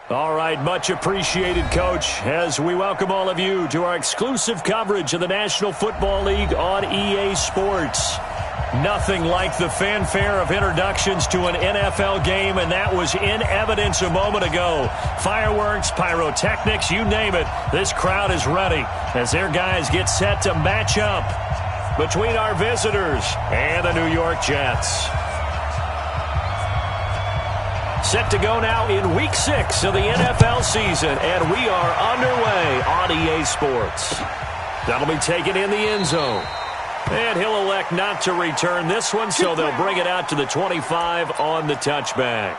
All right, much appreciated, Coach, as we welcome all of you to our exclusive coverage of the National Football League on EA Sports. Nothing like the fanfare of introductions to an NFL game, and that was in evidence a moment ago. Fireworks, pyrotechnics, you name it. This crowd is ready as their guys get set to match up between our visitors and the New York Jets. Set to go now in Week 6 of the NFL season, and we are underway on EA Sports. That'll be taken in the end zone. And he'll elect not to return this one, so they'll bring it out to the 25 on the touchback.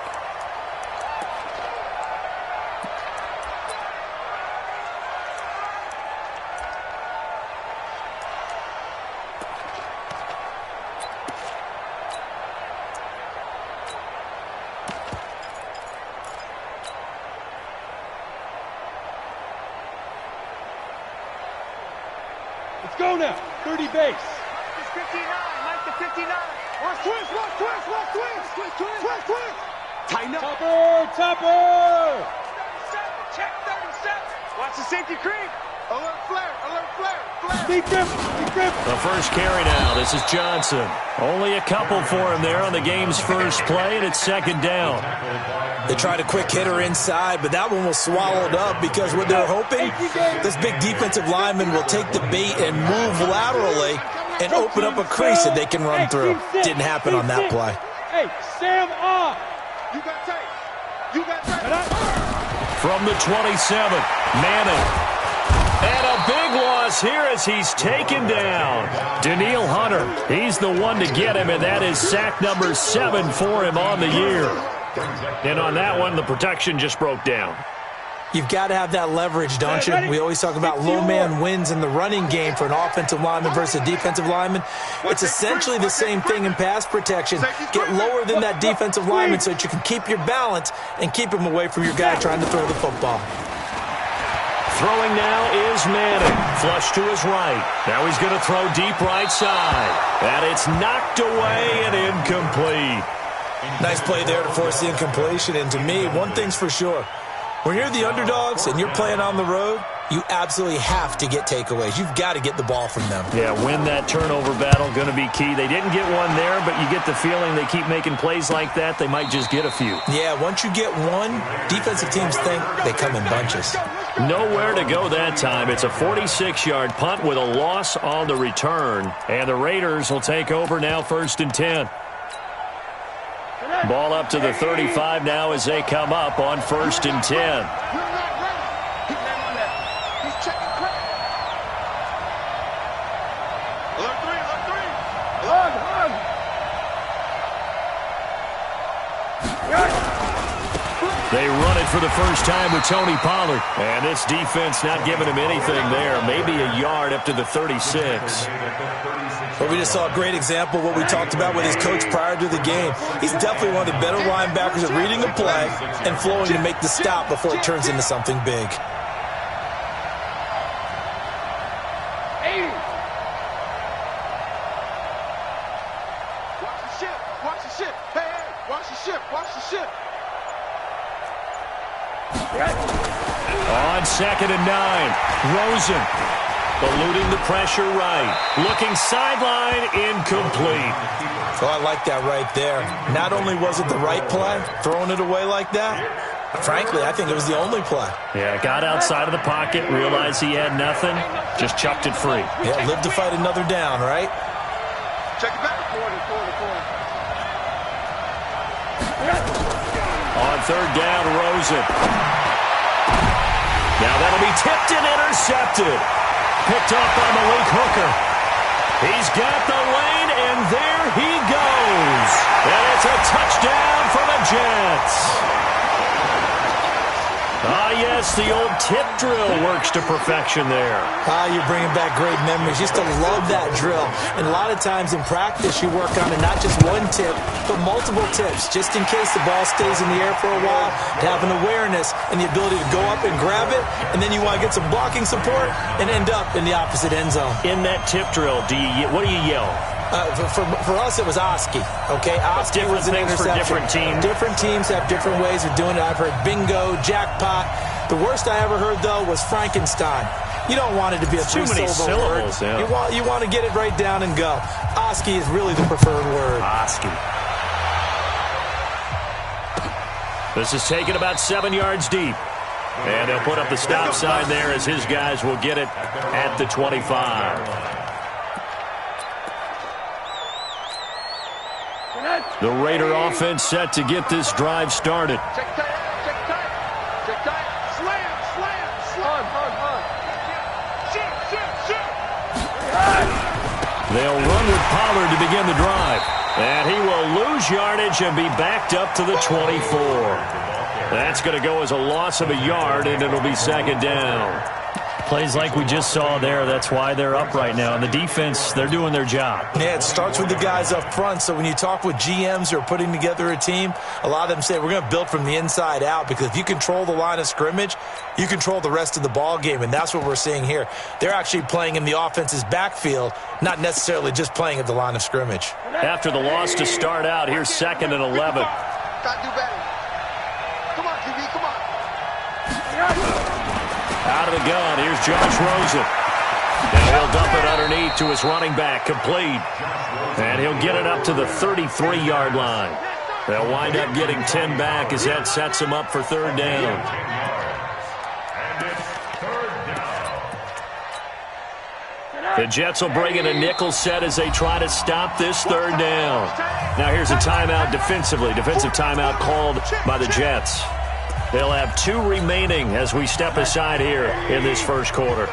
Go now, 30 base. It's 59, Mike the 59. Watch twist. Tighten up. Topper. 37, check 37. Watch the safety creep. Alert flare. Deep grip. The first carry now. This is Johnson. Only a couple for him there on the game's first play, and it's second down. They tried a quick hitter inside, but that one was swallowed up because what they're hoping, this big defensive lineman will take the bait and move laterally and open up a crease that they can run through. Didn't happen on that play. Hey, Sam off. You got tape. From the 27, Manning. And a big loss here as he's taken down. Daniil Hunter, he's the one to get him, and that is sack number 7 for him on the year. And on that one, the protection just broke down. You've got to have that leverage, don't you? We always talk about low man wins in the running game for an offensive lineman versus a defensive lineman. It's essentially the same thing in pass protection. Get lower than that defensive lineman so that you can keep your balance and keep him away from your guy trying to throw the football. Throwing now is Manning. Flush to his right. Now he's going to throw deep right side. And it's knocked away and incomplete. Nice play there to force the incompletion. And to me, one thing's for sure. When you're the underdogs and you're playing on the road, you absolutely have to get takeaways. You've got to get the ball from them. Yeah, win that turnover battle, going to be key. They didn't get one there, but you get the feeling they keep making plays like that, they might just get a few. Yeah, once you get one, defensive teams think they come in bunches. Nowhere to go that time. It's a 46-yard punt with a loss on the return. And the Raiders will take over now, 1st and 10. Ball up to the 35 now as they come up on 1st and 10. They run it for the first time with Tony Pollard. And this defense not giving him anything there. Maybe a yard up to the 36. But we just saw a great example of what we talked about with his coach prior to the game. He's definitely one of the better linebackers at reading a play and flowing to make the stop before it turns into something big. On 2nd and 9, Rosen eluding the pressure right. Looking sideline, incomplete. Oh, I like that right there. Not only was it the right play, throwing it away like that, frankly, I think it was the only play. Yeah, got outside of the pocket, realized he had nothing, just chucked it free. Yeah, live to fight another down, right? Check it back. On 3rd down, Rosen. Now that'll be tipped and intercepted. Picked up by Malik Hooker. He's got the lane, and there he goes. And it's a touchdown for the Jets. Ah, yes, the old tip drill works to perfection there. Ah, you're bringing back great memories. Used to love that drill. And a lot of times in practice, you work on it, not just one tip, but multiple tips, just in case the ball stays in the air for a while, to have an awareness and the ability to go up and grab it, and then you want to get some blocking support and end up in the opposite end zone. In that tip drill, what do you yell? For us, it was Oski. Okay, Oski was an interception. For different teams. Different teams have different ways of doing it. I've heard bingo, jackpot. The worst I ever heard, though, was Frankenstein. You don't want it to be a three-syllable word. Yeah. You want to get it right down and go. Oski is really the preferred word. Oski. This is taken about 7 yards deep. And they'll put up the stop sign there as his guys will get it at the 25. The Raider offense set to get this drive started. Check tight, check tight, check tight. Slam, slam, slam. On. Shoot. They'll run with Pollard to begin the drive. And he will lose yardage and be backed up to the 24. That's going to go as a loss of a yard, and it'll be second down. Plays like we just saw there. That's why they're up right now. And the defense, they're doing their job. Yeah, it starts with the guys up front. So when you talk with GMs who are putting together a team, a lot of them say we're going to build from the inside out, because if you control the line of scrimmage, you control the rest of the ball game, and that's what we're seeing here. They're actually playing in the offense's backfield, not necessarily just playing at the line of scrimmage. After the loss to start out, here's 2nd and 11. Gotta do better. Come on, QB, come on. Out of the gun, here's Josh Rosen. And he'll dump it underneath to his running back, complete. And he'll get it up to the 33-yard line. They'll wind up getting 10 back as that sets him up for third down. The Jets will bring in a nickel set as they try to stop this third down. Now here's a timeout defensively. Defensive timeout called by the Jets. They'll have 2 remaining as we step aside here in this first quarter.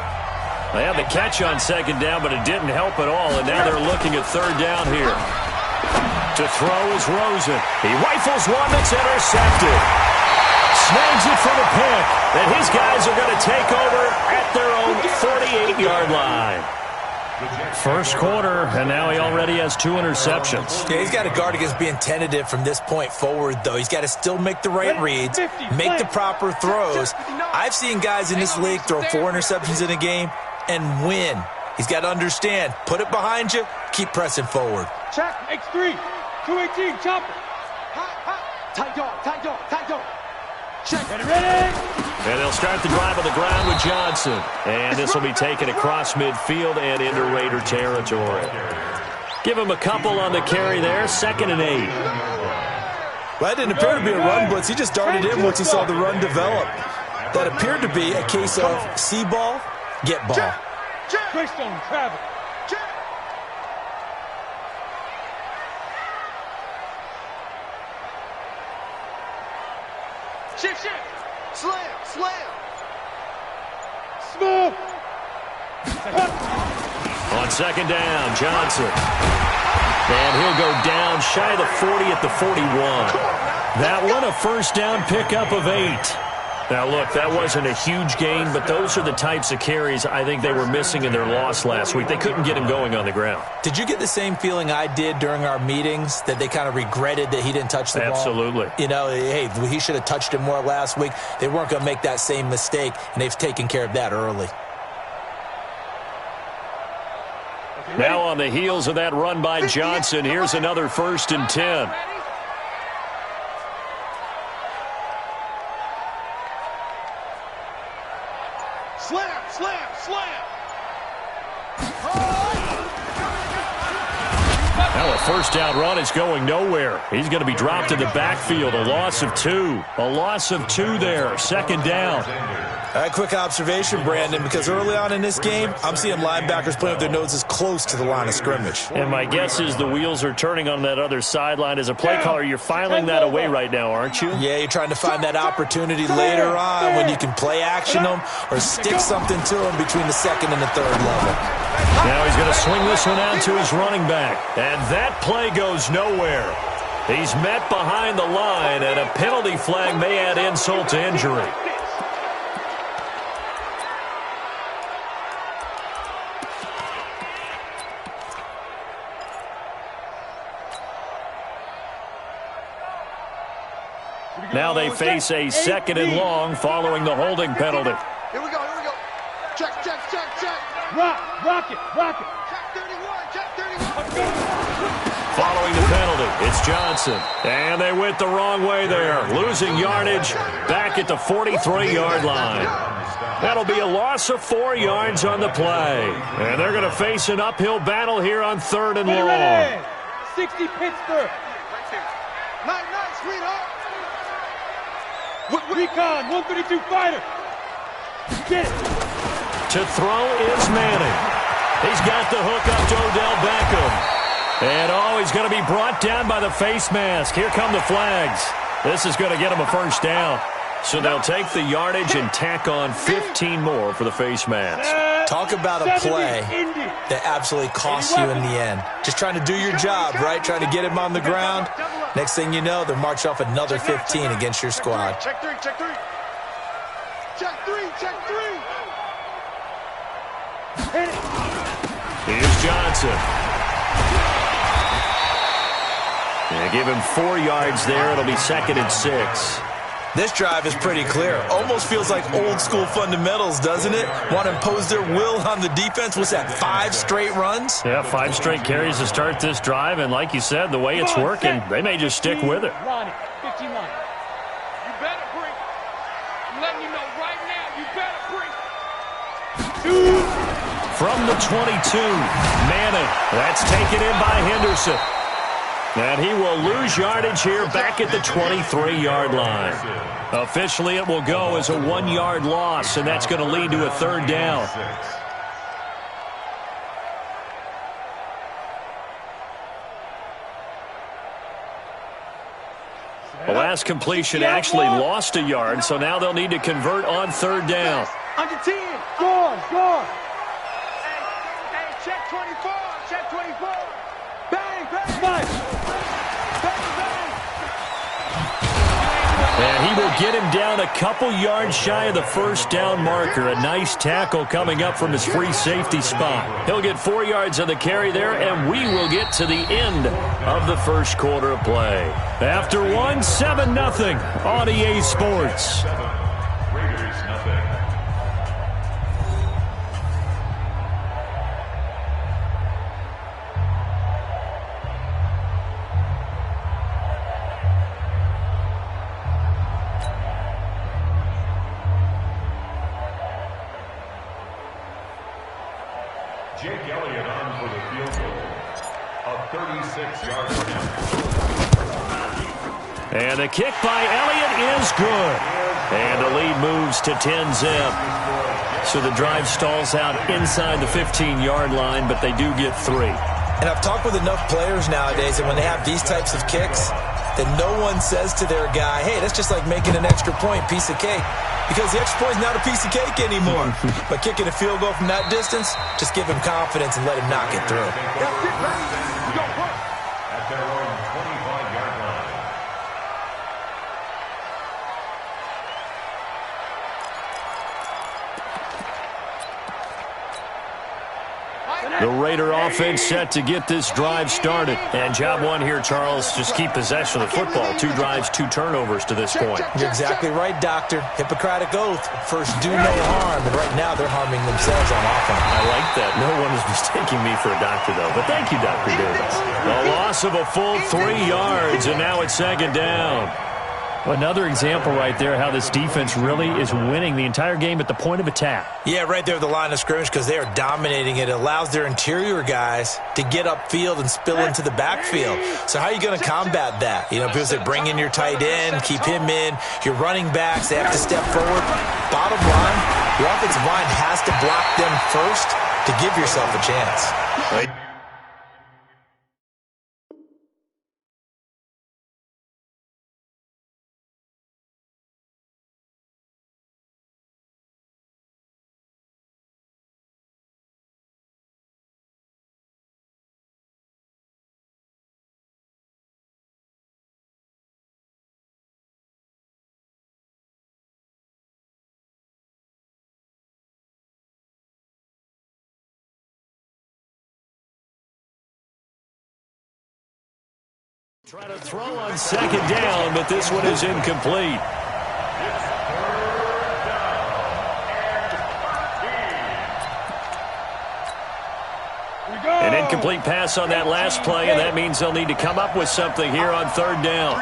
They had the catch on second down, but it didn't help at all, and now they're looking at third down here. To throw is Rosen. He rifles one that's intercepted. Snags it for the pick, and his guys are going to take over at their own 48-yard line. First quarter, and now he already has 2 interceptions. Yeah, he's got to guard against being tentative from this point forward, though. He's got to still make the right reads, make the proper throws. I've seen guys in this league throw 4 interceptions in a game and win. He's got to understand, put it behind you, keep pressing forward. Check, X3, 218, chopper. Tight dog. Check. Ready. And they'll start the drive on the ground with Johnson. And this will be taken across midfield and into Raider territory. Give him a couple on the carry there. 2nd and 8. Well, that didn't appear to be a run blitz. He just darted in once he saw the run develop. That appeared to be a case of see ball, get ball. Greystone, travel. Shift. Slam. Smooth. On second down, Johnson. And he'll go down shy of the 40 at the 41. That one a first down pickup of 8. Now, look, that wasn't a huge gain, but those are the types of carries I think they were missing in their loss last week. They couldn't get him going on the ground. Did you get the same feeling I did during our meetings, that they kind of regretted that he didn't touch the ball? Absolutely. You know, hey, he should have touched it more last week. They weren't going to make that same mistake, and they've taken care of that early. Now on the heels of that run by Johnson, here's another 1st and 10. Slam. Now a first down run is going nowhere. He's going to be dropped in the backfield. A loss of 2. A loss of 2 there. 2nd down. All right, quick observation, Brandon, because early on in this game, I'm seeing linebackers playing with their noses close to the line of scrimmage. And my guess is the wheels are turning on that other sideline. As a play caller, you're filing that away right now, aren't you? Yeah, you're trying to find that opportunity later on when you can play action them or stick something to them between the 2nd and the 3rd level. Now he's going to swing this one out to his running back. And that play goes nowhere. He's met behind the line, and a penalty flag may add insult to injury. Now they face a 2nd and long following the holding penalty. Here we go. Check. Rock it. Check 31. Following the penalty, it's Johnson. And they went the wrong way there, losing yardage back at the 43-yard line. That'll be a loss of 4 yards on the play. And they're going to face an uphill battle here on 3rd and long. Ready. 60 Pittsburgh. Night, sweetheart. Recon, 132 fighter. Get it. To throw is Manning. He's got the hook up to Odell Beckham. And, he's going to be brought down by the face mask. Here come the flags. This is going to get him a first down. So they'll take the yardage and tack on 15 more for the face mask. Talk about a play that absolutely costs you in the end. Just trying to do your job, right? Trying to get him on the ground. Next thing you know, they're marching off another 15 against your squad. Check three. Here's Johnson. They give him 4 yards there. It'll be 2nd and 6. This drive is pretty clear. Almost feels like old school fundamentals, doesn't it? Want to impose their will on the defense. What's that, 5 straight runs? Yeah, 5 straight carries to start this drive. And like you said, the way it's working, they may just stick with it. Ronnie, 15 line. You better bring. I'm letting you know right now, you better bring. From the 22, Manning. That's taken in by Henderson. And he will lose yardage here back at the 23-yard line. Officially, it will go as a 1-yard loss, and that's going to lead to a 3rd down. The last completion actually lost a yard, so now they'll need to convert on 3rd down. Under 10. Gone. Hey, check 24. Check 24. Bang. Five. And he will get him down a couple yards shy of the first down marker. A nice tackle coming up from his free safety spot. He'll get 4 yards on the carry there, and we will get to the end of the first quarter of play. After 1, 7-0 on EA Sports. Raiders nothing. Jake Elliott on for the field goal. A 36-yard attempt. And the kick by Elliott is good. And the lead moves to 10-zip. So the drive stalls out inside the 15-yard line, but they do get 3. And I've talked with enough players nowadays that when they have these types of kicks, that no one says to their guy, hey, that's just like making an extra point, piece of cake. Because the extra point is not a piece of cake anymore. But kicking a field goal from that distance, just give him confidence and let him knock it through. At their own 25-yard line. The Raider offense set to get this drive started. And job 1 here, Charles, just keep possession of the football. 2 drives, 2 turnovers to this point. You're exactly right, Doctor. Hippocratic oath. First, do no harm. And right now, they're harming themselves on offense. I like that. No one is mistaking me for a doctor, though. But thank you, Dr. Davis. A loss of a full 3 yards, and now it's 2nd down. Another example right there how this defense really is winning the entire game at the point of attack. Yeah, right there at the line of scrimmage because they are dominating it. It allows their interior guys to get upfield and spill into the backfield. So how are you going to combat that? You know, people say bring in your tight end, keep him in. Your running backs, they have to step forward. Bottom line, your offensive line has to block them first to give yourself a chance. Right. Try to throw on 2nd down, but this one is incomplete. An incomplete pass on that last play, and that means they'll need to come up with something here on third down.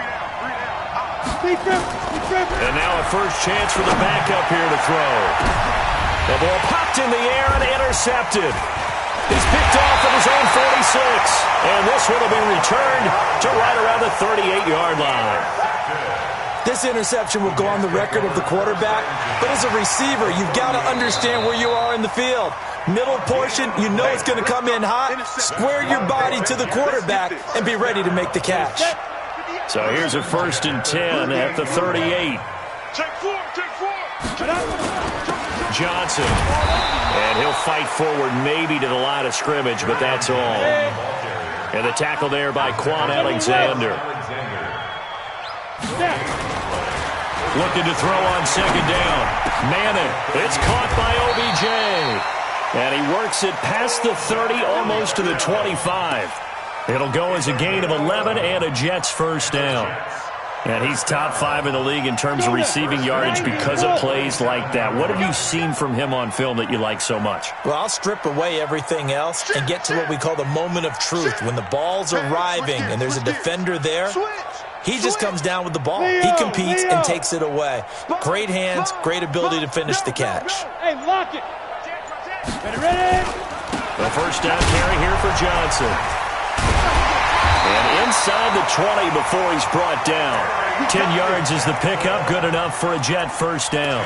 And now a first chance for the backup here to throw. The ball popped in the air and intercepted. He's picked off at his own 46. And this one will be returned to right around the 38-yard line. This interception will go on the record of the quarterback, but as a receiver, you've got to understand where you are in the field. Middle portion, you know it's going to come in hot. Square your body to the quarterback and be ready to make the catch. So here's a 1st and 10 at the 38. Johnson. And he'll fight forward maybe to the line of scrimmage, but that's all. And the tackle there by Quan Alexander. Looking to throw on second down. Manning. It's caught by OBJ. And he works it past the 30, almost to the 25. It'll go as a gain of 11 and a Jets first down. And he's top 5 in the league in terms of receiving yardage because of plays like that. What have you seen from him on film that you like so much? Well, I'll strip away everything else and get to what we call the moment of truth. When the ball's arriving and there's a defender there, he just comes down with the ball. He competes and takes it away. Great hands, great ability to finish the catch. Hey, lock it. Ready? The first down carry here for Johnson. And inside the 20 before he's brought down. 10 yards is the pickup, good enough for a Jet first down.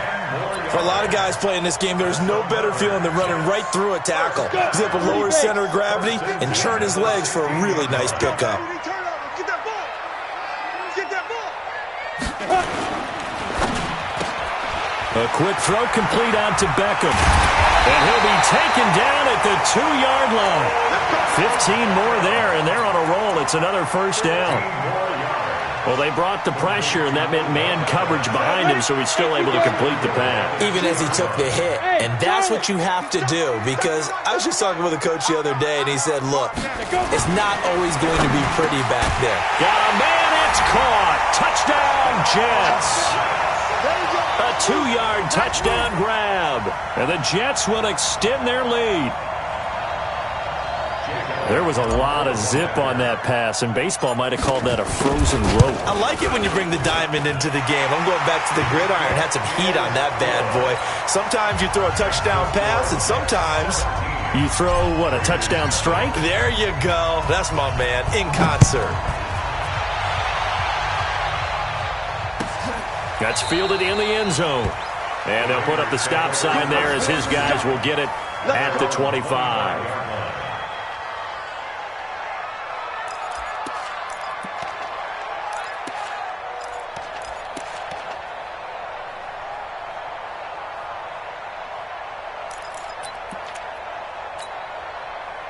For a lot of guys playing this game, there's no better feeling than running right through a tackle. He's able to lower his center of gravity and churn his legs for a really nice pickup. A quick throw complete out to Beckham. And he'll be taken down at the 2-yard line. 15 more there, and they're on a roll. It's another first down. Well, they brought the pressure, and that meant man coverage behind him, so he's still able to complete the pass. Even as he took the hit. And that's what you have to do, because I was just talking with a coach the other day, and he said, look, it's not always going to be pretty back there. Got a man, it's caught. Touchdown, Jets. A 2-yard touchdown grab. And the Jets will extend their lead. There was a lot of zip on that pass, and baseball might have called that a frozen rope. I like it when you bring the diamond into the game. I'm going back to the gridiron. Had some heat on that bad boy. Sometimes you throw a touchdown pass, and sometimes you throw, what, a touchdown strike? There you go. That's my man, in concert. That's fielded in the end zone. And they'll put up the stop sign there as his guys will get it at the 25.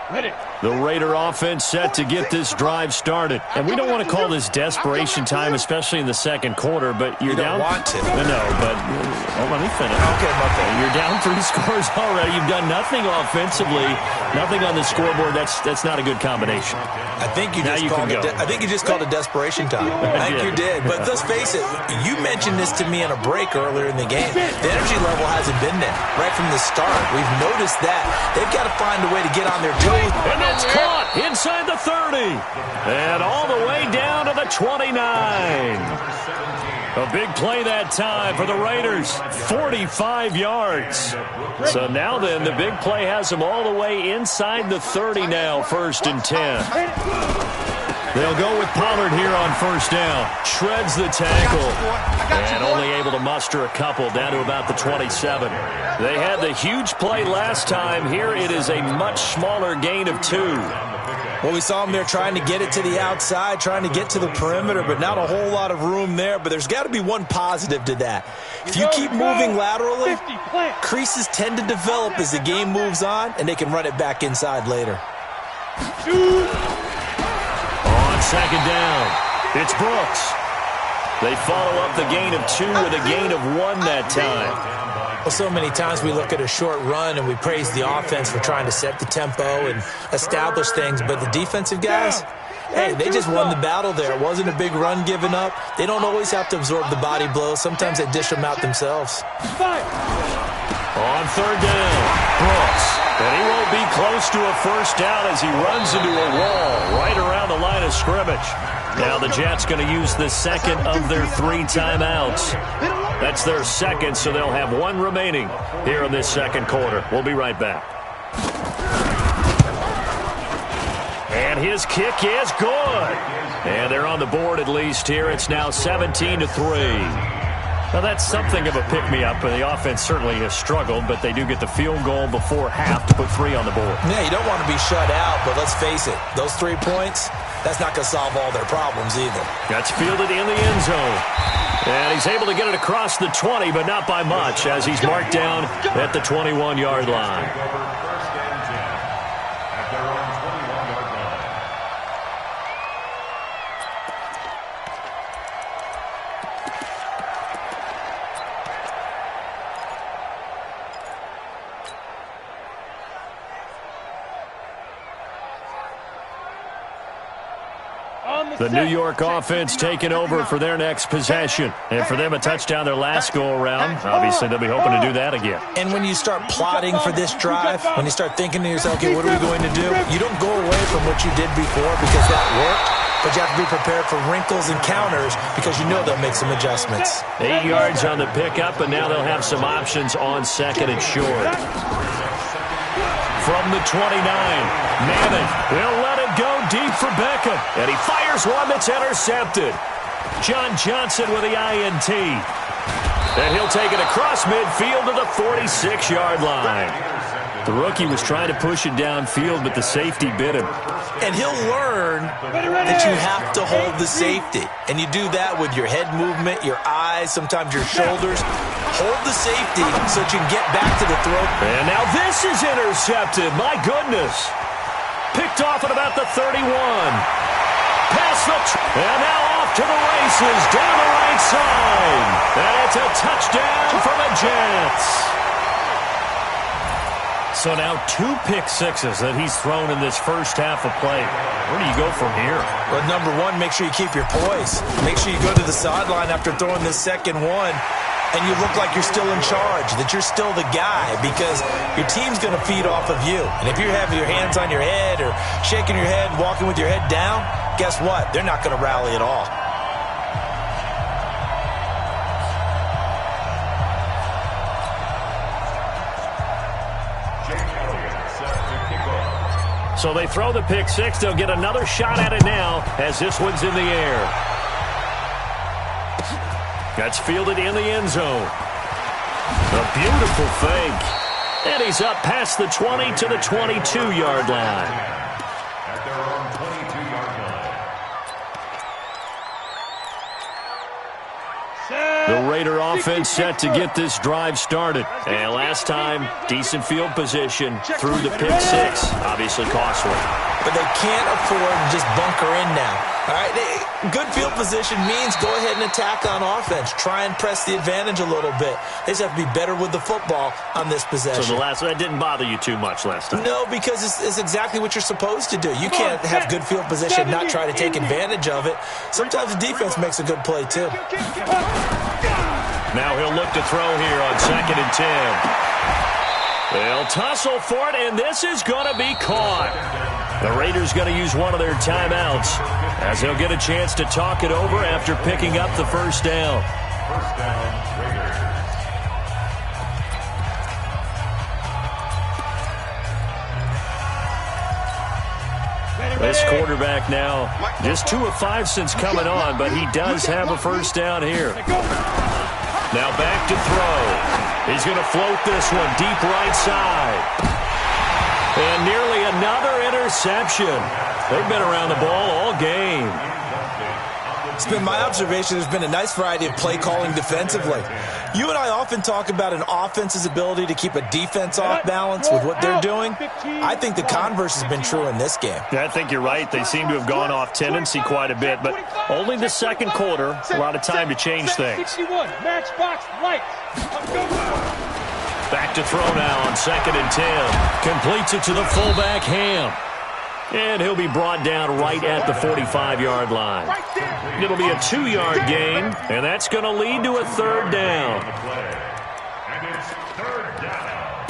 Ready. The Raider offense set to get this drive started. And we don't want to call this desperation time, especially in the second quarter, but you're down. You don't want to. No, but let me finish. Okay, my bad. You're down 3 scores already. You've done nothing offensively, nothing on the scoreboard. That's not a good combination. I think you just called it desperation time. I think you did. But let's face it, you mentioned this to me in a break earlier in the game. The energy level hasn't been there right from the start. We've noticed that. They've got to find a way to get on their toes. And that's caught inside the 30. And all the way down to the 29. A big play that time for the Raiders. 45 yards. So now then, the big play has them all the way inside the 30 now, 1st and 10. They'll go with Pollard here on first down. Shreds the tackle. And only able to muster a couple down to about the 27. They had the huge play last time. Here it is a much smaller gain of 2. Well, we saw them there trying to get it to the outside, trying to get to the perimeter, but not a whole lot of room there. But there's got to be one positive to that. If you keep moving laterally, creases tend to develop as the game moves on, and they can run it back inside later. On second down, it's Brooks. They follow up the gain of 2 with a gain of 1 that time. Well, so many times we look at a short run and we praise the offense for trying to set the tempo and establish things, but the defensive guys, Hey, they just won the battle there. It wasn't a big run given up. They don't always have to absorb the body blows. Sometimes they dish them out themselves. On third down, Brooks. And he won't be close to a first down as he runs into a wall right around the line of scrimmage. Now the Jets going to use the second of their 3 timeouts. That's their second, so they'll have 1 remaining here in this second quarter. We'll be right back. And his kick is good. And they're on the board at least here. It's now 17-3. Now, that's something of a pick-me-up, and the offense certainly has struggled, but they do get the field goal before half to put 3 on the board. Yeah, you don't want to be shut out, but let's face it, those 3 points, that's not going to solve all their problems either. That's fielded in the end zone. And he's able to get it across the 20, but not by much, as he's marked down at the 21-yard line. The New York offense taking over for their next possession. And for them, a touchdown their last go-around. Obviously, they'll be hoping to do that again. And when you start plotting for this drive, when you start thinking to yourself, okay, what are we going to do? You don't go away from what you did before because that worked, but you have to be prepared for wrinkles and counters because you know they'll make some adjustments. 8 yards on the pickup, and now they'll have some options on second and short. From the 29, Manning will let it go deep for Beckham. And he fires one that's intercepted. John Johnson with the INT. And he'll take it across midfield to the 46-yard line. The rookie was trying to push it downfield, but the safety bit him. And he'll learn that you have to hold the safety. And you do that with your head movement, your eyes, sometimes your shoulders. Hold the safety so that you can get back to the throw. And now this is intercepted. My goodness. Picked off at about the 31. Past the... And now off to the races down the right side. And it's a touchdown for the Jets. So now 2 pick-sixes that he's thrown in this first half of play. Where do you go from here? Well, number one, make sure you keep your poise. Make sure you go to the sideline after throwing this second one, and you look like you're still in charge, that you're still the guy, because your team's going to feed off of you. And if you're having your hands on your head or shaking your head, walking with your head down, guess what? They're not going to rally at all. So they throw the pick six. They'll get another shot at it now as this one's in the air. That's fielded in the end zone. A beautiful fake. And he's up past the 20 to the 22-yard line. At their own 22-yard line. The Raider offense set to get this drive started. And last time, decent field position through the pick six. Obviously costly. But they can't afford to just bunker in now. All right, good field position means go ahead and attack on offense. Try and press the advantage a little bit. They just have to be better with the football on this possession. So that didn't bother you too much last time? No, because it's exactly what you're supposed to do. You can't have good field position and not try to take advantage of it. Sometimes the defense makes a good play, too. Now he'll look to throw here on 2nd and 10. They'll tussle for it, and this is going to be caught. The Raiders going to use one of their timeouts as they'll get a chance to talk it over after picking up the first down. First down, Raiders. This quarterback now just 2 of 5 since coming on, but he does have a first down here. Now back to throw. He's going to float this one deep right side. And nearly another interception. They've been around the ball all game. It's been my observation there's been a nice variety of play calling defensively. You and I often talk about an offense's ability to keep a defense off balance with what they're doing. I think the converse has been true in this game. Yeah, I think you're right. They seem to have gone off tendency quite a bit, but only the second quarter, a lot of time to change things. 61, matchbox lights. Back to throw now on 2nd and 10. Completes it to the fullback, Ham. And he'll be brought down right at the 45-yard line. It'll be a 2-yard gain, and that's going to lead to a third down. And it's third down.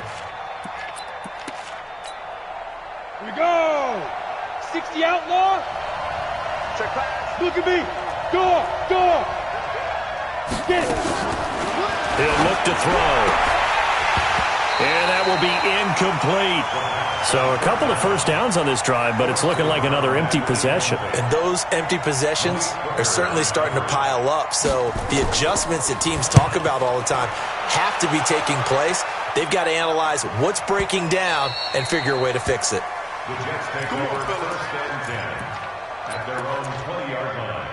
Here we go. 60 outlaw. Check pass. Look at me. Door. Get it. He'll look to throw. And that will be incomplete. So a couple of first downs on this drive, but it's looking like another empty possession. And those empty possessions are certainly starting to pile up. So the adjustments that teams talk about all the time have to be taking place. They've got to analyze what's breaking down and figure a way to fix it. The Jets take over first and 10 at their own 20-yard line.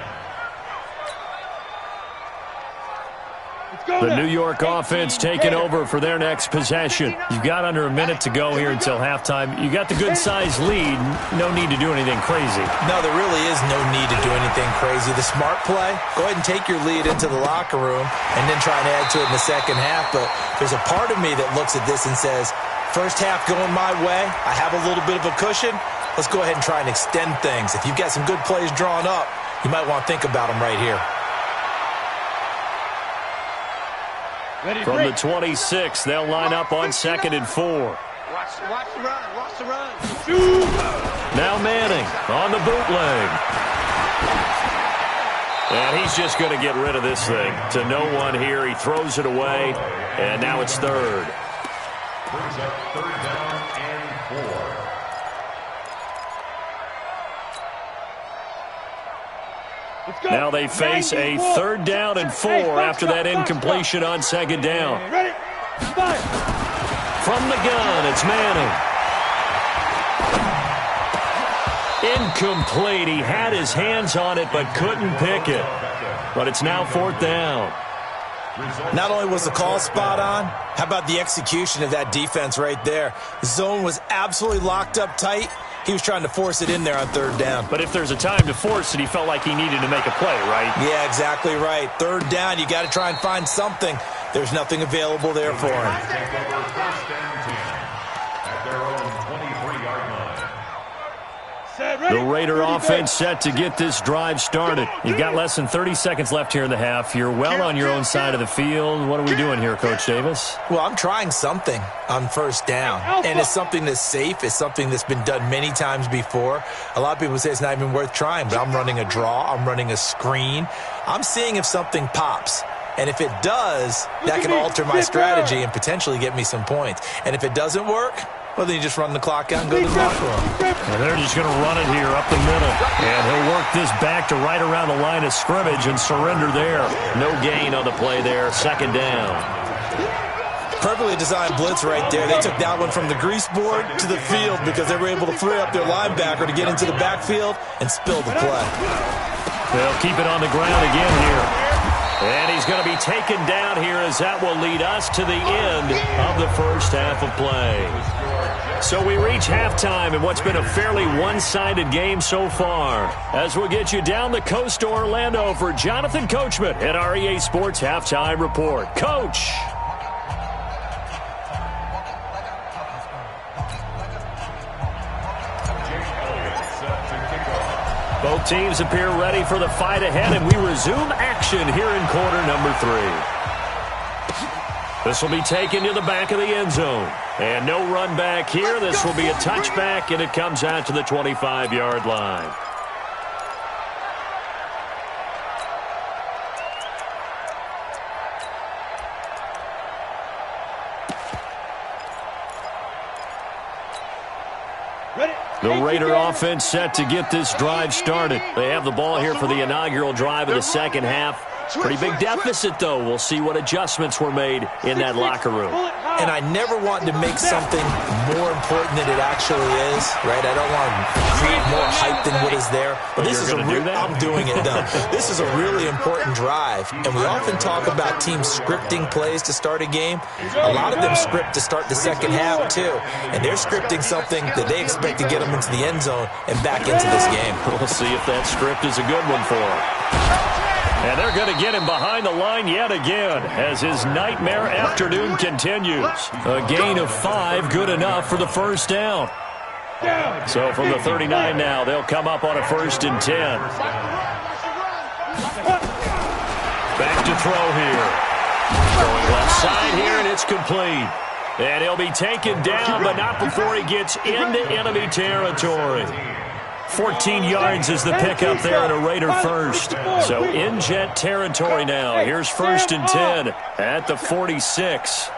The New York offense taking over for their next possession. You've got under a minute to go here until halftime. You got the good-sized lead. No need to do anything crazy. No, there really is no need to do anything crazy. The smart play, go ahead and take your lead into the locker room and then try and add to it in the second half. But there's a part of me that looks at this and says, first half going my way, I have a little bit of a cushion. Let's go ahead and try and extend things. If you've got some good plays drawn up, you might want to think about them right here. From the 26, they'll line up on 2nd and 4. Watch the run. Watch the run. Now Manning on the bootleg. And he's just going to get rid of this thing. To no one here. He throws it away. And now it's third. Brings up third down and 4. Now they face a third down and 4 after that incompletion on 2nd down. Ready? Fire. From the gun, it's Manning. Incomplete. He had his hands on it but couldn't pick it. But it's now 4th down. Not only was the call spot on, how about the execution of that defense right there? The zone was absolutely locked up tight. He was trying to force it in there on 3rd down. But if there's a time to force it, he felt like he needed to make a play, right? Yeah, exactly right. 3rd down, you got to try and find something. There's nothing available there for him. Take over first and 10 at their own 23-yard line. The Raider offense set to get this drive started. You've got less than 30 seconds left here in the half. You're well on your own side of the field. What are we doing here, Coach Davis? Well, I'm trying something on 1st down, and it's something that's safe. It's something that's been done many times before. A lot of people say it's not even worth trying, but I'm running a draw. I'm running a screen. I'm seeing if something pops. And if it does, that can alter my strategy and potentially get me some points. And if it doesn't work, well, then you just run the clock out and go to the locker room. And they're just going to run it here up the middle. And he'll work this back to right around the line of scrimmage and surrender there. No gain on the play there. 2nd down. Perfectly designed blitz right there. They took that one from the grease board to the field because they were able to free up their linebacker to get into the backfield and spill the play. They'll keep it on the ground again here. And he's going to be taken down here as that will lead us to the end of the first half of play. So we reach halftime in what's been a fairly one-sided game so far. As we'll get you down the coast to Orlando for Jonathan Coachman at our EA Sports Halftime Report. Coach! Both teams appear ready for the fight ahead, and we resume action here in quarter number 3. This will be taken to the back of the end zone. And no run back here. This will be a touchback, and it comes out to the 25-yard line. The Raider offense set to get this drive started. They have the ball here for the inaugural drive of the second half. Pretty big deficit, though. We'll see what adjustments were made in that locker room. And I never want to make something more important than it actually is, right? I don't want to create more hype than what is there. But this is I'm doing it, though. This is a really important drive. And we often talk about teams scripting plays to start a game. A lot of them script to start the second half, too. And they're scripting something that they expect to get them into the end zone and back into this game. We'll see if that script is a good one for them. And they're going to get him behind the line yet again as his nightmare afternoon continues. A gain of 5, good enough for the first down. So from the 39 now, they'll come up on a 1st and 10. Back to throw here. Going left side here, and it's complete. And he'll be taken down, but not before he gets into enemy territory. 14 yards is the pickup there and a Raider first. So in Jet territory now. Here's 1st and 10 at the 46.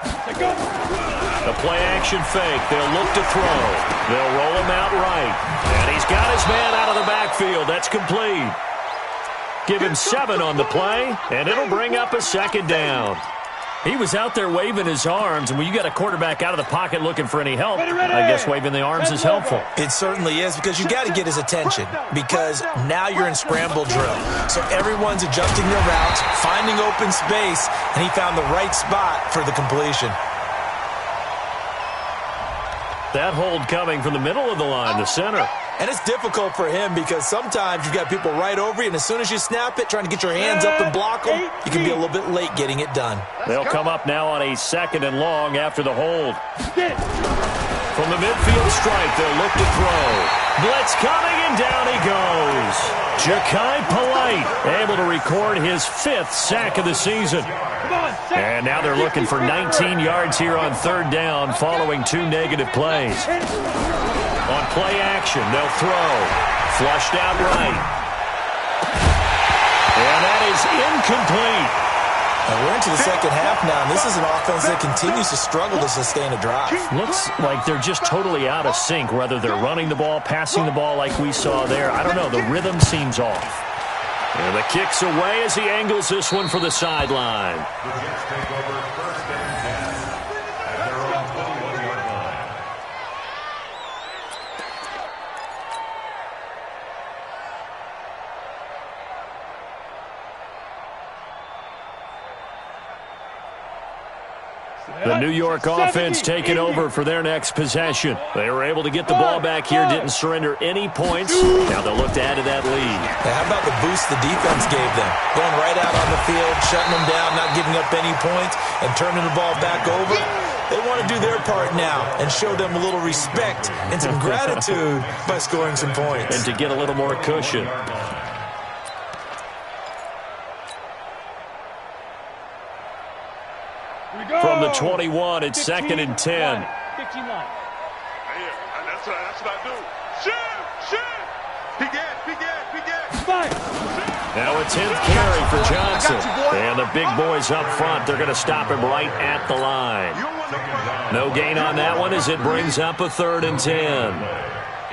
The play action fake. They'll look to throw. They'll roll him out right. And he's got his man out of the backfield. That's complete. Give him 7 on the play, and it'll bring up a 2nd down. He was out there waving his arms, and when you got a quarterback out of the pocket looking for any help, I guess waving the arms is helpful. It certainly is, because you got to get his attention, because now you're in scramble drill. So everyone's adjusting their routes, finding open space, and he found the right spot for the completion. That hold coming from the middle of the line, the center. And it's difficult for him because sometimes you've got people right over you, and as soon as you snap it, trying to get your hands up and block them, you can be a little bit late getting it done. They'll come up now on a 2nd and long after the hold. From the midfield stripe, they'll look to throw. Blitz coming, and down he goes. Ja'Kai Polite able to record his 5th sack of the season. And now they're looking for 19 yards here on 3rd down following 2 negative plays. On play action, they'll throw. Flushed out right. And that is incomplete. And we're into the 2nd half now, and this is an offense that continues to struggle to sustain a drive. Looks like they're just totally out of sync, whether they're running the ball, passing the ball like we saw there. I don't know. The rhythm seems off. And the kick's away as he angles this one for the sideline. The Jets take over 1st and 10 at their own 21-yard line. The New York offense taking over for their next possession. They were able to get the ball back here, didn't surrender any points. Now they'll look to add to that lead. Now, how about the boost the defense gave them? Going right out on the field, shutting them down, not giving up any points, and turning the ball back over. They want to do their part now and show them a little respect and some gratitude by scoring some points. And to get a little more cushion. From the 21, it's 2nd and 10. 15 line. Yeah, that's what I do. Shoot! Now a 10th carry for Johnson. And the big boys up front, they're going to stop him right at the line. No gain on that one as it brings up a 3rd and 10.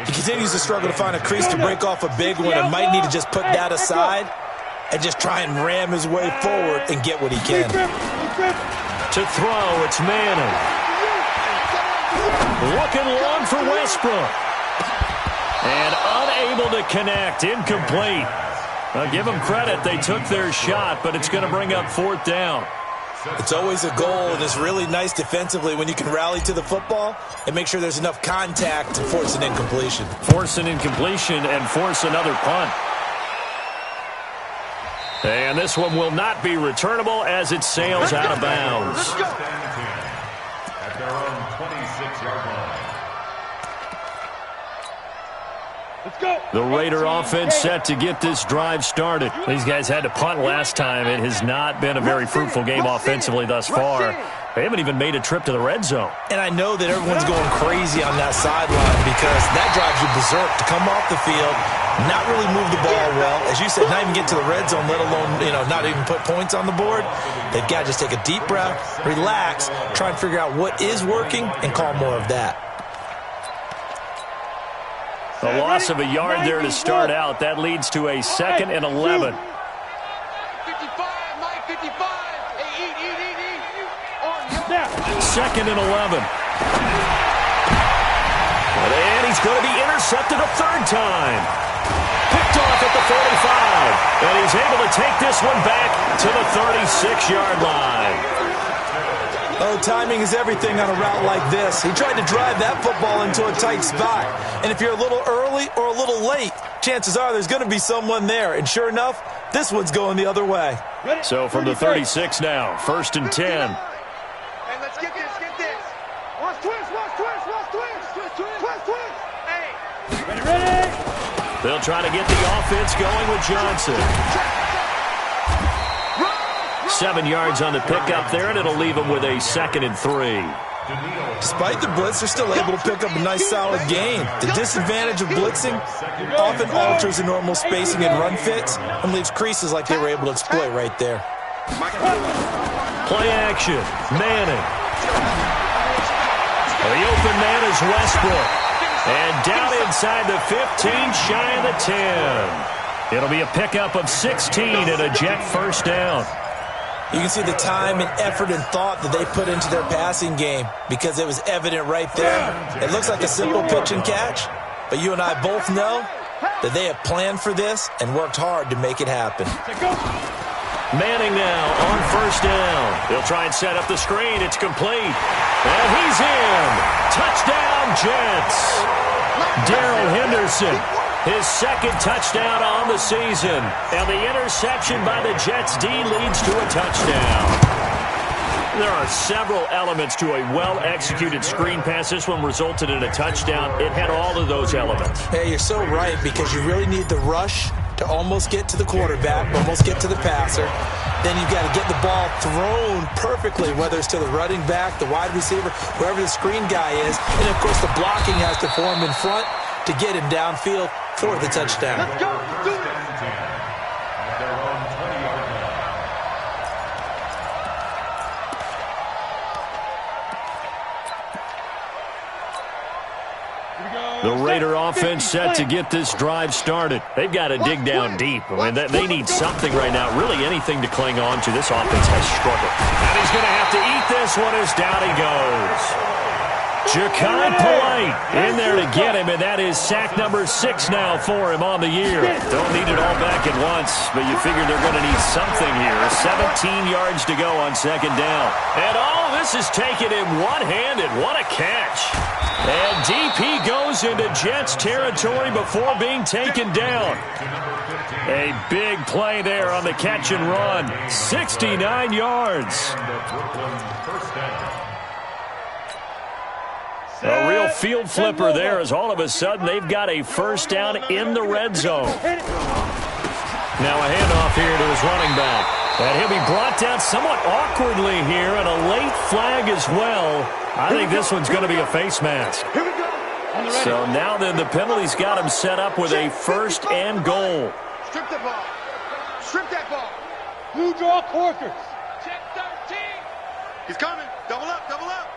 He continues to struggle to find a crease to break off a big one and might need to just put that aside and just try and ram his way forward and get what he can. To throw, it's Manning. Looking long for Westbrook. And unable to connect, incomplete. I'll give them credit, they took their shot, but it's going to bring up 4th down. It's always a goal, and it's really nice defensively when you can rally to the football and make sure there's enough contact to force an incompletion. Force an incompletion and force another punt. And this one will not be returnable as it sails out of bounds. At their own 26-yard line. Let's go. The Raider offense set to get this drive started. These guys had to punt last time. It has not been a very fruitful game offensively thus far. They haven't even made a trip to the red zone. And I know that everyone's going crazy on that sideline because that drives you berserk to come off the field, not really move the ball well. As you said, not even get to the red zone, let alone, not even put points on the board. They've got to just take a deep breath, relax, try and figure out what is working, and call more of that. A loss of a yard there to start out. That leads to a 2nd and 11. 55, Mike, 55. Hey, eat. 2nd and 11. And he's going to be intercepted a 3rd time. Picked off at the 45. And he's able to take this one back to the 36-yard line. Oh, timing is everything on a route like this. He tried to drive that football into a tight spot. And if you're a little early or a little late, chances are there's going to be someone there. And sure enough, this one's going the other way. So from the 36 now, 1st and 10. Hey, let's get this. Watch twist. Hey, Ready. They'll try to get the offense going with Johnson. 7 yards on the pickup there, and it'll leave them with a 2nd and 3. Despite the blitz, they're still able to pick up a nice, solid gain. The disadvantage of blitzing often alters the normal spacing and run fits and leaves creases like they were able to exploit right there. Play action. Manning. The open man is Westbrook. And down inside the 15, shy of the 10. It'll be a pickup of 16 and a Jet first down. You can see the time and effort and thought that they put into their passing game because it was evident right there. It looks like a simple pitch and catch, but you and I both know that they have planned for this and worked hard to make it happen. Manning now on first down. He'll try and set up the screen. It's complete. And he's in. Touchdown, Jets. Darrell Henderson. His 2nd touchdown on the season. And the interception by the Jets D leads to a touchdown. There are several elements to a well-executed screen pass. This one resulted in a touchdown. It had all of those elements. Hey, you're so right because you really need the rush to almost get to the quarterback, almost get to the passer. Then you've got to get the ball thrown perfectly, whether it's to the running back, the wide receiver, whoever the screen guy is. And, of course, the blocking has to form in front to get him downfield for the touchdown. Let's go. Do it. The Raider offense set to get this drive started. They've got to dig down deep. I mean, they need something right now, really anything to cling on to. This offense has struggled. And he's going to have to eat this one as down he goes. Ja'Kai Polite in there to get him, and that is sack number 6 now for him on the year. Don't need it all back at once, but you figure they're going to need something here. 17 yards to go on 2nd down. And all this is taken in one-handed. What a catch. And DP goes into Jets territory before being taken down. A big play there on the catch and run. 69 yards. A real field flipper there as all of a sudden they've got a first down in the red zone. Now a handoff here to his running back. And he'll be brought down somewhat awkwardly here, and a late flag as well. I think this one's going to be a face mask. So now then the penalty's got him set up with a 1st and goal. Strip the ball. Strip that ball. Blue draw Corkers. Check 13. He's coming. Double up. Double up.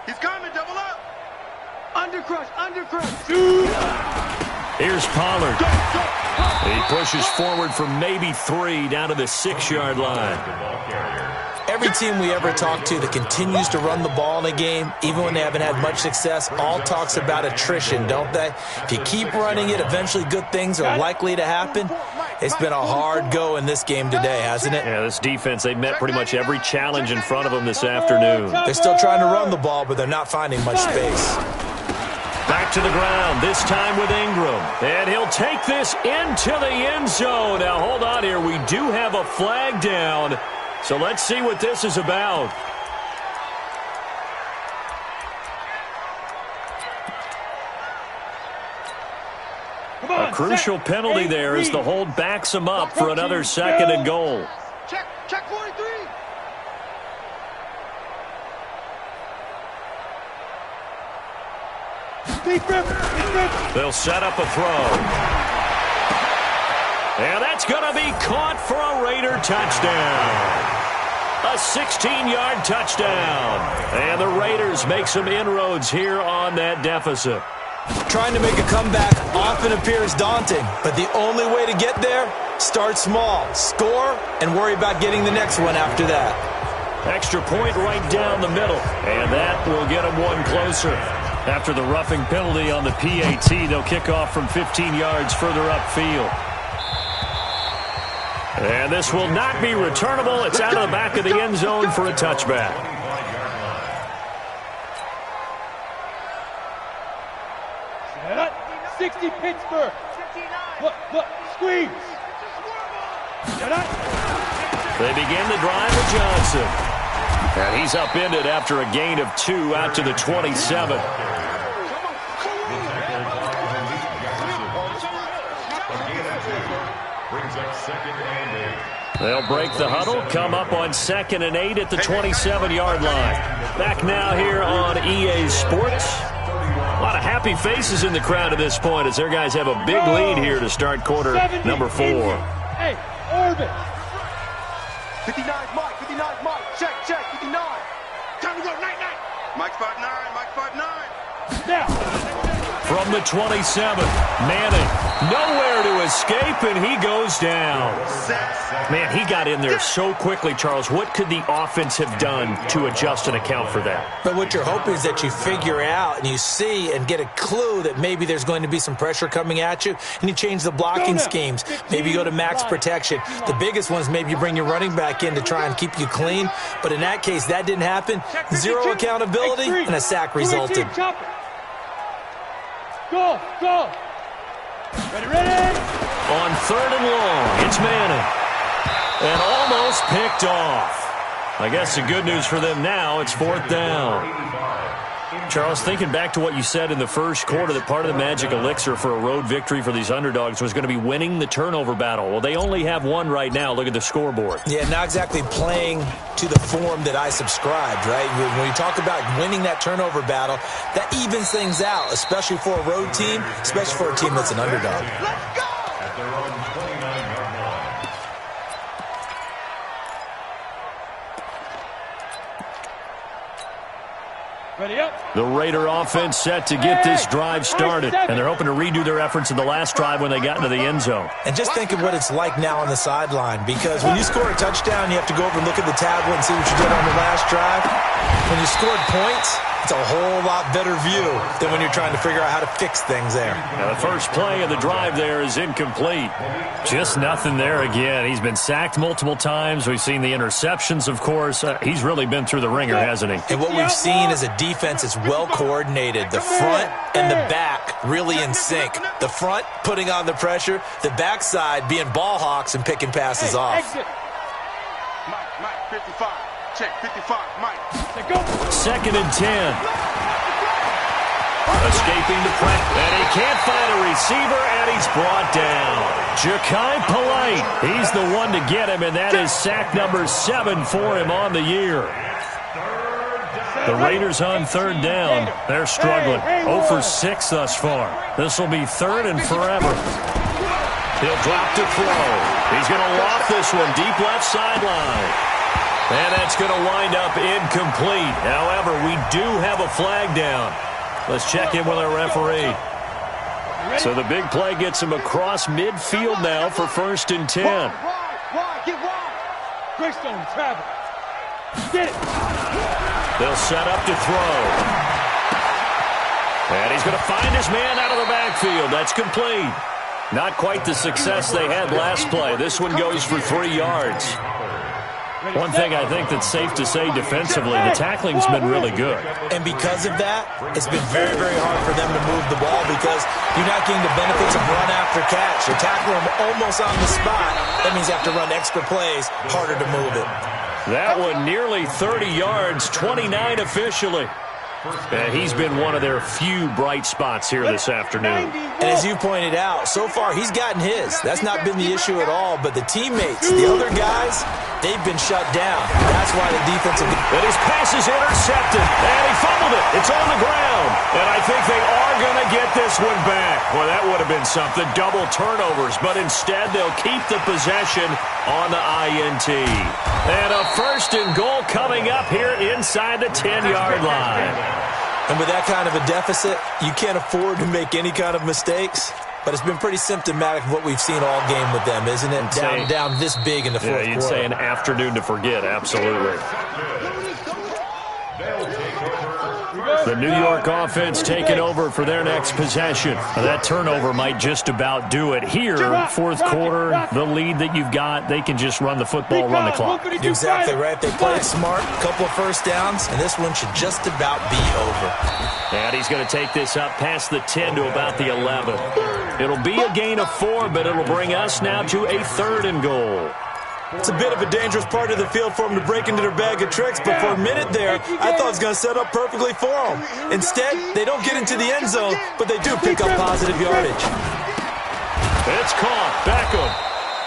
He's coming. Double up. Undercrush. Undercrush. Here's Pollard. He pushes forward for maybe 3 down to the 6-yard line. Every team we ever talk to that continues to run the ball in a game, even when they haven't had much success, all talks about attrition, don't they? If you keep running it, eventually good things are likely to happen. It's been a hard go in this game today, hasn't it? Yeah, this defense, they've met pretty much every challenge in front of them this afternoon. They're still trying to run the ball, but they're not finding much space. Back to the ground, this time with Ingram. And he'll take this into the end zone. Now, hold on here. We do have a flag down. So let's see what this is about. A crucial penalty there as the hold backs him up for another 2nd and goal. Check 43. They'll set up a throw. And that's going to be caught for a Raider touchdown. A 16-yard touchdown. And the Raiders make some inroads here on that deficit. Trying to make a comeback often appears daunting, but the only way to get there, start small, score, and worry about getting the next one after that. Extra point right down the middle, and that will get them one closer. After the roughing penalty on the PAT, they'll kick off from 15 yards further upfield. And this will not be returnable. It's out of the back of the end zone for a touchback. 60 Pittsburgh. Look, squeeze. They begin the drive with Johnson. And he's upended after a gain of 2 out to the 27. second and 8. They'll break the huddle, come up on 2nd and 8 at the 27-yard line. Back now here on EA Sports. A lot of happy faces in the crowd at this point as their guys have a big lead here to start quarter number 4. Hey, orbit. 59, Mike. 59, Mike. Check. 59. Time to go. Night. Mike's 5'9". Mike's 5'9". Now. From the 27, Manning, nowhere to escape, and he goes down. Man, he got in there so quickly, Charles. What could the offense have done to adjust and account for that? But what you're hoping is that you figure out and you see and get a clue that maybe there's going to be some pressure coming at you, and you change the blocking schemes. Maybe you go to max protection. The biggest one is maybe you bring your running back in to try and keep you clean. But in that case, that didn't happen. Zero accountability, and a sack resulted. Go. Ready. On 3rd and long, it's Manning. And almost picked off. I guess the good news for them now, it's 4th down. Charles, thinking back to what you said in the first quarter, that part of the magic elixir for a road victory for these underdogs was going to be winning the turnover battle. Well, they only have one right now. Look at the scoreboard. Yeah, not exactly playing to the form that I subscribed, right? When you talk about winning that turnover battle, that evens things out, especially for a road team, especially for a team that's an underdog. Let's go! At their own 29-yard line. Ready up. The Raider offense set to get this drive started, and they're hoping to redo their efforts in the last drive when they got into the end zone. And just think of what it's like now on the sideline, because when you score a touchdown, you have to go over and look at the tablet and see what you did on the last drive. When you scored points, it's a whole lot better view than when you're trying to figure out how to fix things there. Now the first play of the drive there is incomplete. Just nothing there again. He's been sacked multiple times. We've seen the interceptions, of course. He's really been through the ringer, hasn't he? And what we've seen is a defense that's well coordinated. The front and the back really in sync. The front putting on the pressure, the backside being ball hawks and picking passes off. Exit. Mike, 55. Check, 55, Mike. 2nd and 10. Escaping the press, and he can't find a receiver, and he's brought down. Ja'Kai Polite, he's the one to get him, and that is sack number 7 for him on the year. The Raiders on 3rd down. They're struggling. 0 for 6 thus far. This will be 3rd and forever. He'll drop to throw. He's going to loft this one deep left sideline. And that's going to wind up incomplete. However, we do have a flag down. Let's check in with our referee. So the big play gets him across midfield now for 1st and 10. Wide, get wide. Greystone, travel. Get it. They'll set up to throw. And he's going to find his man out of the backfield. That's complete. Not quite the success they had last play. This one goes for 3 yards. One thing I think that's safe to say defensively, the tackling's been really good. And because of that, it's been very, very hard for them to move the ball because you're not getting the benefits of run after catch. You're tackling them almost on the spot. That means you have to run extra plays, harder to move it. That one nearly 30 yards, 29 officially. And he's been one of their few bright spots here this afternoon. And as you pointed out, so far he's gotten his. That's not been the issue at all. But the teammates, the other guys, they've been shut down. That's why the defensive... And his pass is intercepted. And he fumbled it. It's on the ground. And I think they are going to get this one back. Well, that would have been something. Double turnovers. But instead, they'll keep the possession on the INT. And a 1st and goal coming up here inside the 10-yard line. And with that kind of a deficit, you can't afford to make any kind of mistakes. But it's been pretty symptomatic of what we've seen all game with them, isn't it? Down this big in the fourth quarter. You'd say an afternoon to forget, absolutely. The New York offense taking over for their next possession. That turnover might just about do it. Here, 4th quarter, the lead that you've got, they can just run the football, run the clock. You're exactly right. They played smart, a couple of 1st downs, and this one should just about be over. And he's going to take this up past the 10 to about the 11. It'll be a gain of 4, but it'll bring us now to a 3rd and goal. It's a bit of a dangerous part of the field for them to break into their bag of tricks, but for a minute there, I thought it was going to set up perfectly for them. Instead, they don't get into the end zone, but they do pick up positive yardage. It's caught. Beckham.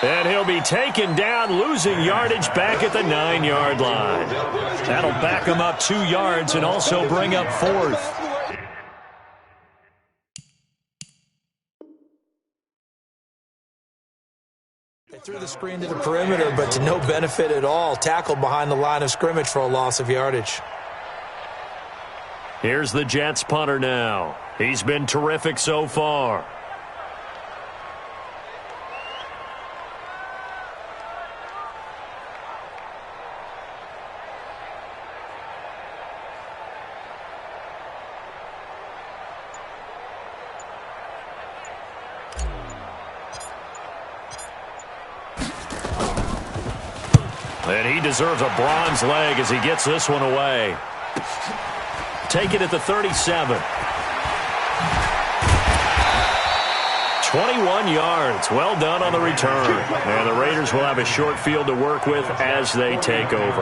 And he'll be taken down, losing yardage back at the 9-yard line. That'll back him up 2 yards and also bring up 4th. They threw the screen to the perimeter, but to no benefit at all. Tackled behind the line of scrimmage for a loss of yardage. Here's the Jets punter now. He's been terrific so far. And he deserves a bronze leg as he gets this one away. Take it at the 37. 21 yards. Well done on the return. And the Raiders will have a short field to work with as they take over.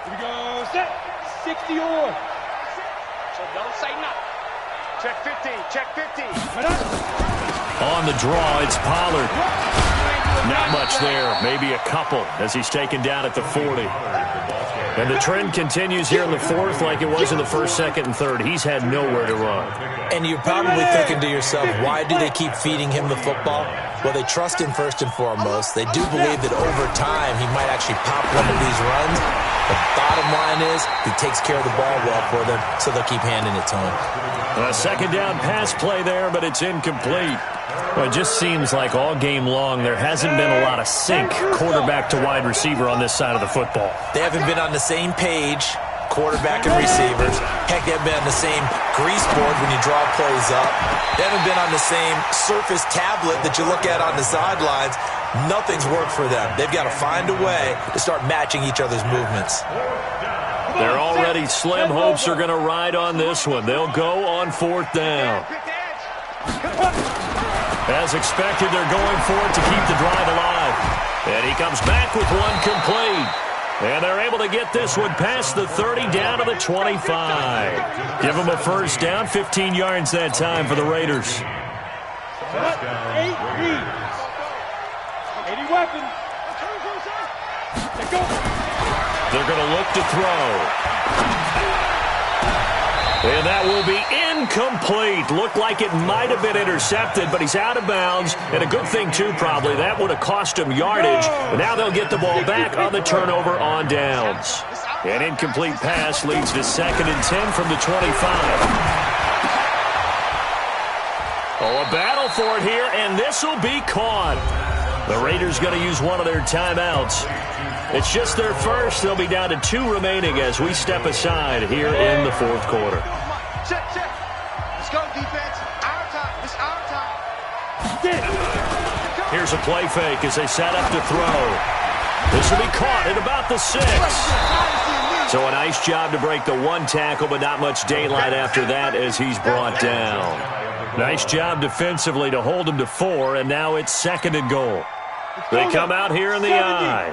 Here we go. Set. 60 or. So don't say nothing. Check 50. Check 50. On the draw, it's Pollard. Not much there. Maybe a couple as he's taken down at the 40. And the trend continues here in the 4th like it was in the 1st, 2nd, and 3rd. He's had nowhere to run. And you're probably thinking to yourself, why do they keep feeding him the football? Well, they trust him first and foremost. They do believe that over time he might actually pop one of these runs. The bottom line is he takes care of the ball well for them, so they'll keep handing it to him. A 2nd down pass play there, but it's incomplete. Well, it just seems like all game long there hasn't been a lot of sync quarterback to wide receiver on this side of the football. They haven't been on the same page, quarterback and receivers. Heck, they haven't been on the same grease board when you draw plays up. They haven't been on the same surface tablet that you look at on the sidelines. Nothing's worked for them. They've got to find a way to start matching each other's movements. They're already slim hopes are going to ride on this one. They'll go on 4th down. As expected, they're going for it to keep the drive alive. And he comes back with one complete. And they're able to get this one past the 30 down to the 25. Give them a 1st down, 15 yards that time for the Raiders. 80 weapons. They're going to look to throw. And that will be incomplete. Looked like it might have been intercepted, but he's out of bounds. And a good thing, too, probably. That would have cost him yardage. And now they'll get the ball back on the turnover on downs. An incomplete pass leads to 2nd and 10 from the 25. Oh, a battle for it here, and this will be caught. The Raiders going to use one of their timeouts. It's just their first. They'll be down to 2 remaining as we step aside here in the 4th quarter. Check, check. Let's go, defense. Our time. It's our time. Here's a play fake as they set up to throw. This will be caught at about the 6. So a nice job to break the 1 tackle, but not much daylight after that as he's brought down. Nice job defensively to hold him to 4, and now it's 2nd and goal. They come out here in the eye.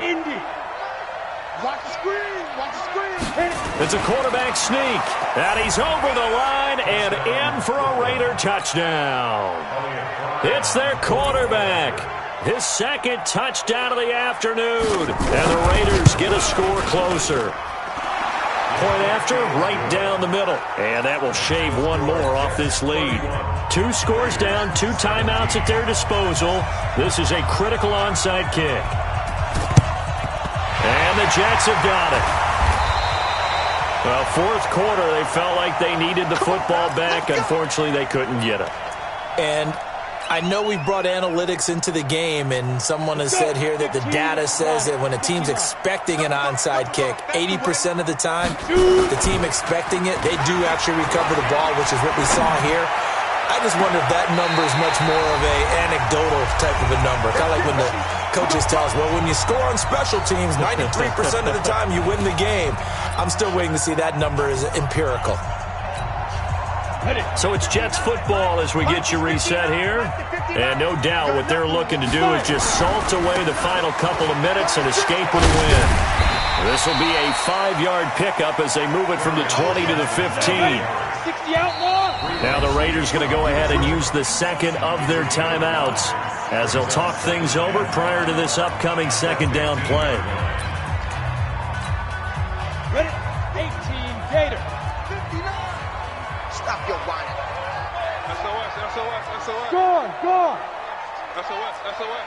Watch the screen. Watch the screen. It's a quarterback sneak. And he's over the line and in for a Raider touchdown. It's their quarterback. His 2nd touchdown of the afternoon. And the Raiders get a score closer. Point after, right down the middle. And that will shave one more off this lead. 2 scores down, 2 timeouts at their disposal. This is a critical onside kick. And the Jets have got it. Well, 4th quarter, they felt like they needed the football back. Unfortunately, they couldn't get it. And I know we brought analytics into the game, and someone has said here that the data says that when a team's expecting an onside kick, 80% of the time, the team expecting it, they do actually recover the ball, which is what we saw here. I just wonder if that number is much more of a anecdotal type of a number. Kind of like when the coaches tell us, well, when you score on special teams, 93% of the time you win the game. I'm still waiting to see that number is empirical. So it's Jets football as we get you reset here. And no doubt what they're looking to do is just salt away the final couple of minutes and escape with a win. This will be a 5-yard pickup as they move it from the 20 to the 15. 60 outlaw. Now the Raiders going to go ahead and use the second of their timeouts as they'll talk things over prior to this upcoming second down play. Ready? 18 Gator. 59. Stop your whining. SOS, SOS, SOS. Gone. SOS, SOS.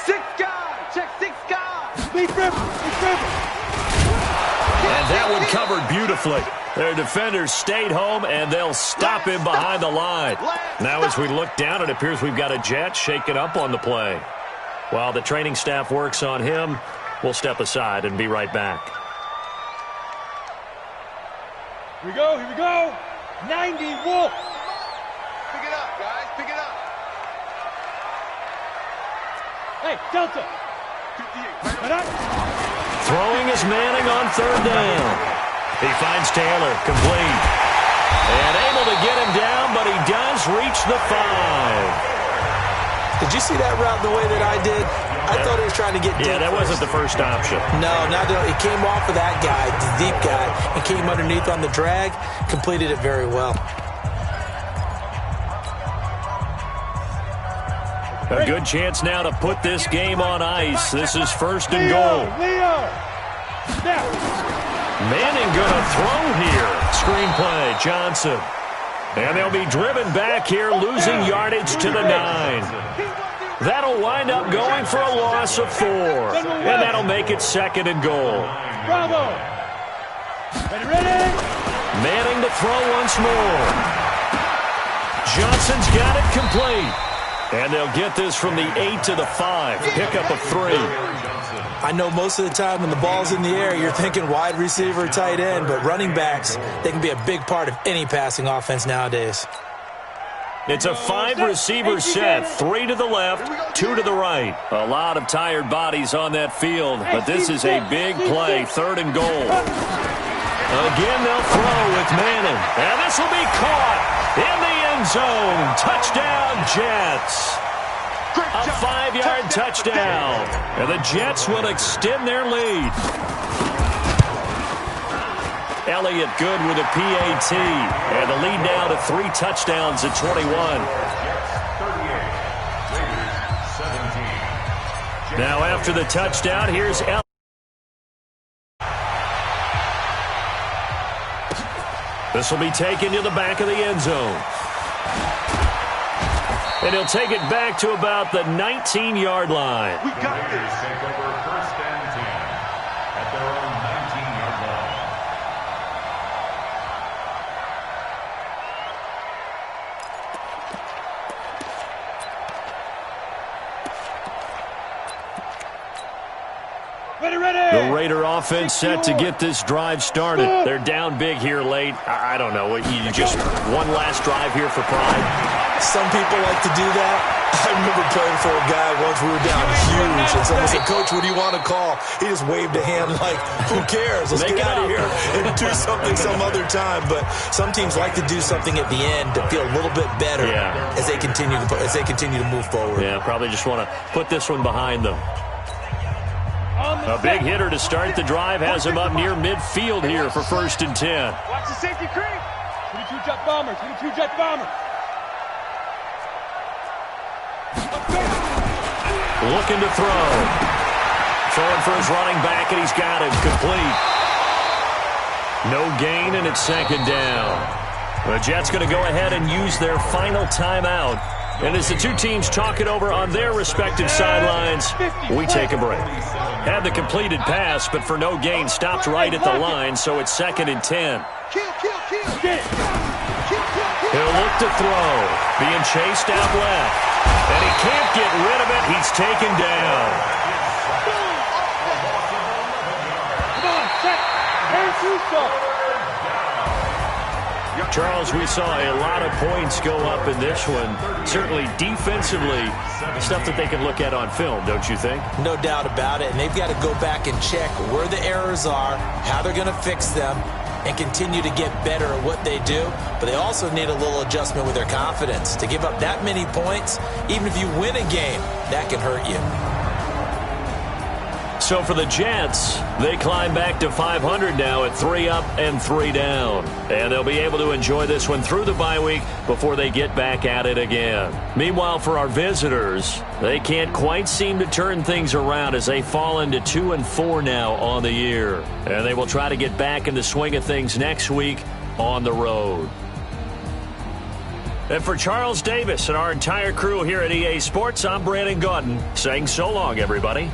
6 guys. Check 6 guys. Lead river. And that one covered beautifully. Their defenders stayed home, and they'll stop him behind the line. Now as we look down, it appears we've got a Jet shaking up on the play. While the training staff works on him, we'll step aside and be right back. Here we go. 90 Wolf. Pick it up, guys. Pick it up. Hey, Delta. 58. Throwing is Manning on third down. He finds Taylor, complete. And able to get him down, but he does reach the 5. Did you see that route the way that I did? I thought he was trying to get deep. Yeah, that wasn't the first option. No, he came off of that guy, the deep guy, and came underneath on the drag, completed it very well. A good chance now to put this game on ice. This is first and goal. Leo. Snap. Manning gonna throw here. Screenplay, Johnson. And they'll be driven back here, losing yardage to the 9. That'll wind up going for a loss of 4. And that'll make it second and goal. Bravo. Ready. Manning to throw once more. Johnson's got it complete. And they'll get this from the 8 to the 5. Pickup of 3. I know most of the time when the ball's in the air, you're thinking wide receiver, tight end, but running backs, they can be a big part of any passing offense nowadays. It's a 5-receiver set, 3 to the left, 2 to the right. A lot of tired bodies on that field, but this is a big play, third and goal. Again, they'll throw with Manning, and this will be caught in the end zone. Touchdown, Jets. A 5-yard touchdown, and the Jets will extend their lead. Elliott good with a PAT, and the lead now to 3 touchdowns at 21. Now after the touchdown, here's Elliott. This will be taken to the back of the end zone. And he'll take it back to about the 19-yard line. We got this. Take over first and 10 at their own 19-yard line. Ready. The Raider offense set to get this drive started. They're down big here late. I don't know. You just one last drive here for pride. Some people like to do that. I remember playing for a guy once. We were down huge, and someone said, "Coach, what do you want to call?" He just waved a hand like, "Who cares? Let's get out of here and do something some other time." But some teams like to do something at the end to feel a little bit better as they continue to move forward. Yeah, probably just want to put this one behind them. A big hitter to start the drive has him up near midfield here for first and 10. Watch the safety creep. 22 jet bombers. Looking to throw. Throwing for his running back, and he's got it complete. No gain, and it's second down. The Jets going to go ahead and use their final timeout. And as the two teams talk it over on their respective sidelines, we take a break. Had the completed pass, but for no gain, stopped right at the line, so it's second and 10. He'll look to throw. Being chased out left. And he can't get rid of it. He's taken down. Come on, check. Charles, we saw a lot of points go up in this one. Certainly defensively, stuff that they can look at on film, don't you think? No doubt about it. And they've got to go back and check where the errors are, how they're going to fix them, and continue to get better at what they do. But they also need a little adjustment with their confidence. To give up that many points, even if you win a game, that can hurt you. So for the Jets, they climb back to 500 now at 3 up and 3 down. And they'll be able to enjoy this one through the bye week before they get back at it again. Meanwhile, for our visitors, they can't quite seem to turn things around as they fall into 2-4 now on the year. And they will try to get back in the swing of things next week on the road. And for Charles Davis and our entire crew here at EA Sports, I'm Brandon Gaudin saying so long, everybody.